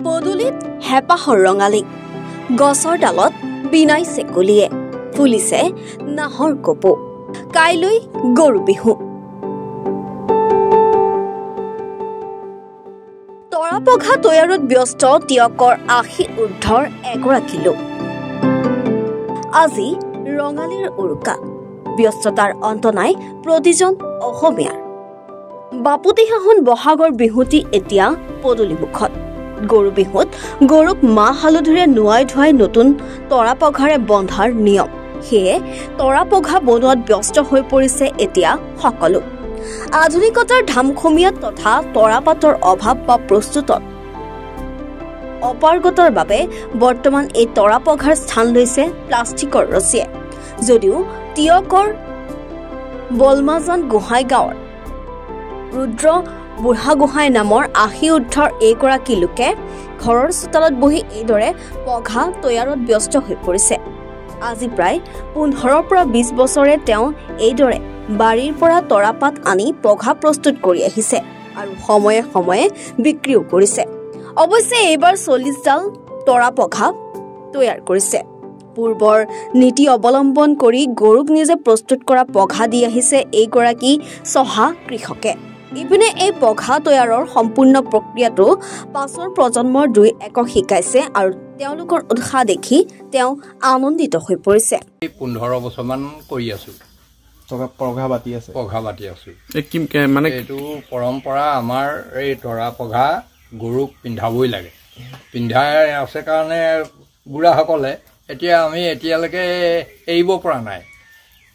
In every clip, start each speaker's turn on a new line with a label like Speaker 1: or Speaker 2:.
Speaker 1: পদুলিত হেঁপাহৰ ৰঙালী গছৰ ডালত বিনাই চেকুলিয়ে ফুলিছে নাহৰ কপৌ কাইলৈ গৰু বিহু তৰাপঘা তৈয়াৰত ব্যস্ত টিয়কৰ ৮০ ঊৰ্ধৰ এগৰাকী লোক আজি ৰঙালীৰ উৰুকা ব্যস্ততাৰ অন্ত নাই প্ৰতিজন অসমীয়াৰ বাপুতিসাহোন বহাগৰ বিহুটি এতিয়া পদুলি মুখত গৰু বিহুত গৰুক মাহ হালধিৰে নুৱাই ধুৱাই নতুন তৰাপঘাৰে বন্ধাৰ নিয়ম সেয়ে তৰাপঘা বনোৱাত ব্যস্ত হৈ পৰিছে এতিয়া সকলো আধুনিকতাৰ ধামখমিয়াত তথা তৰাপাতৰ অভাৱ বা প্ৰস্তুতত অপাৰগতাৰ বাবে বৰ্তমান এই তৰাপঘাৰ স্থান লৈছে প্লাষ্টিকৰ ৰছীয়ে যদিও টিয়কৰ বলমাজান গোহাঁই গাঁৱৰ ৰুদ্ৰ বুঢ়াগোহাঁই নামৰ ৮০ ঊৰ্ধৰ এইগৰাকী লোকে ঘৰৰ চোতালত বহি এইদৰে পঘা তৈয়াৰত ব্যস্ত হৈ পৰিছে আজি প্ৰায় ১৫ পৰা ২০ বছৰে তেওঁ এইদৰে বাৰীৰ পৰা তৰাপাত আনি পঘা প্ৰস্তুত কৰি আহিছে আৰু সময়ে সময়ে বিক্ৰীও কৰিছে অৱশ্যে এইবাৰ ৪০ডাল তৰাপঘা তৈয়াৰ কৰিছে পূৰ্বৰ নীতি অৱলম্বন কৰি গৰুক নিজে প্ৰস্তুত কৰা পঘা দি আহিছে এইগৰাকী চহা কৃষকে ইপিনে এই পঘা তৈয়াৰৰ সম্পূৰ্ণ প্ৰক্ৰিয়াটো পাছৰ প্ৰজন্মৰ দুই একক শিকাইছে আৰু তেওঁলোকৰ উৎসাহ দেখি তেওঁ আনন্দিত হৈ পৰিছে
Speaker 2: ১৫ বছৰমান কৰি আছো
Speaker 3: পঘা বাতি আছো
Speaker 2: মানে এইটো পৰম্পৰা আমাৰ এই তৰা পঘা গৰুক পিন্ধাবই লাগে পিন্ধাই আছে কাৰণে বুঢ়াসকলে এতিয়া আমি এতিয়ালৈকে এৰিব পৰা নাই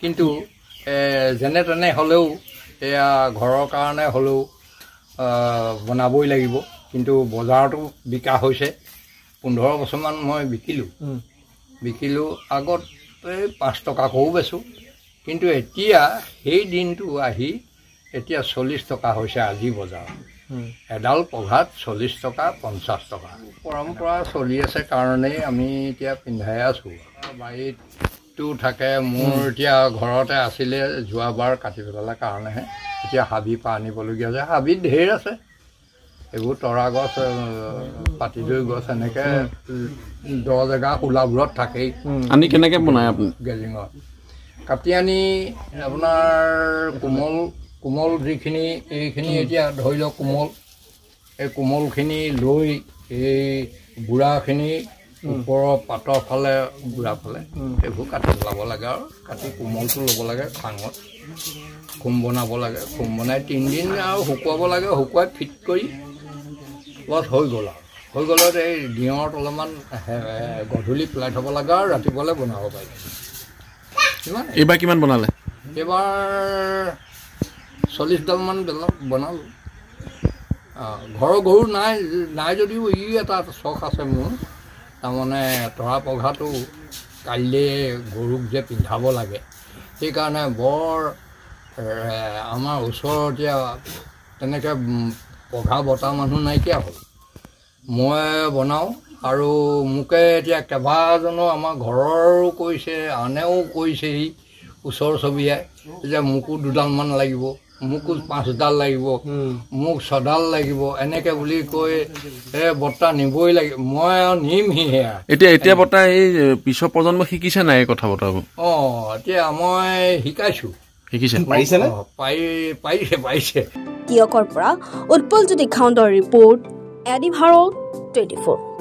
Speaker 2: কিন্তু যেনে তেনে হ'লেও এয়া ঘৰৰ কাৰণে হ'লেও বনাবই লাগিব কিন্তু বজাৰতো বিকা হৈছে ১৫ বছৰমান মই বিকিলোঁ আগত ৫ টকাকৈও বেচোঁ কিন্তু এতিয়া সেই দিনটো আহি এতিয়া ৪০ টকা হৈছে আজি বজাৰত এডাল পঘাত ৪০ টকা ৫০ টকা পৰম্পৰা চলি আছে কাৰণেই আমি এতিয়া পিন্ধাই আছোঁ বাৰীতো থাকে মোৰ এতিয়া ঘৰতে আছিলে যোৱাবাৰ কাটি পেলাৰ কাৰণেহে এতিয়া হাবিৰ পৰা আনিবলগীয়া হৈছে হাবিত ঢেৰ আছে এইবোৰ তৰা গছ পাতিদৈ গছ এনেকৈ ১০ জেগা খোলাবোৰত থাকেই
Speaker 3: আনি কেনেকৈ বনায় আপুনি
Speaker 2: গেলিঙত কাটি আনি আপোনাৰ কোমল যিখিনি এইখিনি এতিয়া ধৰি লওক এই কোমলখিনি লৈ এই বুঢ়াখিনি ওপৰৰ পাতৰ ফালে বুঢ়া ফালে সেইবোৰ কাটি পেলাব লাগে আৰু কাটি কোমলটো ল'ব লাগে খাঙত খুম বনাব লাগে খুম বনাই ৩ দিন আৰু শুকুৱাব লাগে শুকুৱাই ফিট কৰি বছ হৈ গ'ল এই দিঙত অলপমান গধূলি পেলাই থ'ব লাগে আৰু ৰাতিপুৱালৈ বনাব পাৰি
Speaker 3: এইবাৰ কিমান বনালে
Speaker 2: এইবাৰ ৪০ডালমান বনালোঁ ঘৰৰ গৰু নাই যদিও ই এটা চখ আছে মোৰ তাৰমানে তৰা পঘাটো কাইলৈ গৰুক যে পিন্ধাব লাগে সেইকাৰণে বৰ আমাৰ ওচৰত এতিয়া তেনেকৈ পঘা বটা মানুহ নাইকিয়া হ'ল মই বনাওঁ আৰু মোকে এতিয়া কেইবাজনো আমাৰ ঘৰৰো কৈছে আনেও কৈছেহি ওচৰ চুবুৰীয়াই যে মোকো ২ডালমান লাগিব মোকো ৫ডাল লাগিব মোক ৬ডাল লাগিব এনেকৈ বুলি কৈ বৰ্তা নিবই লাগিব মই আৰু নিমহি সেয়া
Speaker 3: এতিয়া বৰ্তা এই পিছৰ প্ৰজন্ম শিকিছে নাই এই কথা বতৰাবোৰ
Speaker 2: এতিয়া মই শিকাইছোঁ পাৰিছে
Speaker 1: টিয়কৰ পৰা উৎপল জ্যোতি খাউণ্ডৰ ৰিপৰ্ট এডি ভাৰত 24